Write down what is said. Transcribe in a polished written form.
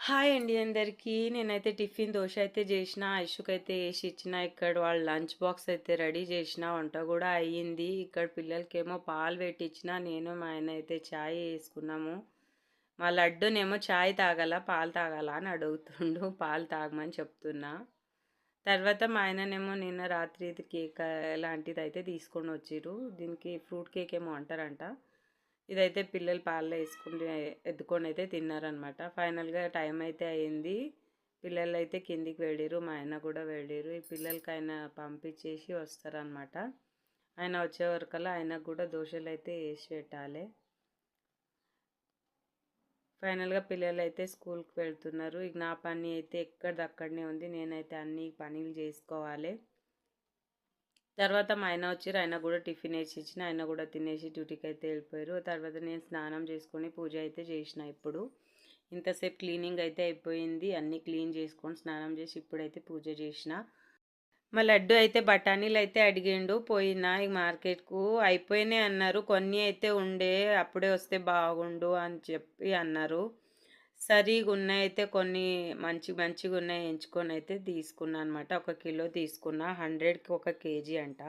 Hi అండి అందరికీ. నేనైతే టిఫిన్ దోస అయితే జేషిన. ఐషుకైతే ఏసి ఇచ్చిన. ఇక్కడ వాళ్ళ లంచ్ బాక్స్ అయితే రెడీ జేషిన. వంట గూడా అయ్యింది. ఇక్కడ పిల్లలకేమో పాలు పెట్టించిన. నేను మా ఆయన అయితే చాయ్ యేసుకున్నాము. మా లడ్డునేమో చాయ్ తాగాలా, పాలు తాగాలా అని అడుగుతుండు. పాలు తాగమని చెప్తున్నా. తర్వాత మా ఆయననేమో నిన్న రాత్రి ఇది కేక్ లాంటిదైతే తీసుకొనొచ్చిర్రు. దీనికి ఫ్రూట్ కేక్ ఏమో అంటారంట. ఇదైతే పిల్లలు పాలలో ఏసుకొని ఎత్తుకొనైతే తిన్నారనమాట. ఫైనల్‌గా టైం అయితే అయింది. పిల్లలైతే కిందికి వెళ్ళిర్రు. మా ఆయన కూడా వెళ్ళిర్రు. ఈ పిల్లలకి ఆయన పంపించేసి వస్తారనమాట. ఆయన వచ్చే వరకల్లా ఆయనకు కూడా దోసెలైతే ఏసి పెట్టాలె. ఫైనల్‌గా పిల్లలైతే స్కూల్‌కి వెళ్తున్నారు. ఇక నా పని అయితే ఎక్కడిదక్కడనే ఉంది. నేనైతే అన్ని పనులు జేసుకోవాలె. తర్వాత మా ఆయన వచ్చిర్రు. ఆయనకు గూడా టిఫిన్ ఏసి ఇచ్చిన. ఆయన గూడా తినేసి డ్యూటీకైతే వెళ్ళిపోయారు. తర్వాత నేను స్నానం చేసుకొని పూజ అయితే చేసిన ఇప్పుడు. ఇంతసేపు క్లీనింగ్ అయితే అయిపోయింది. అన్నీ క్లీన్ చేసుకొని స్నానం చేసి ఇప్పుడైతే పూజ చేసిన. మా లడ్డు అయితే బఠానీలైతే అడిగిండు. పోయినా ఇగ మార్కెట్‌కు అయిపోయినాయి అన్నారు. కొన్ని అయితే ఉండే అప్పుడే వస్తే బాగుండు అని చెప్పి అన్నారు. సరిగున్నాయయితే కొన్ని మంచిగున్నాయి ఎంచుకొనైతే తీసుకున్నా అనమాట. 1 కిలో తీసుకున్నా. 100కి 1 కేజీ అంట.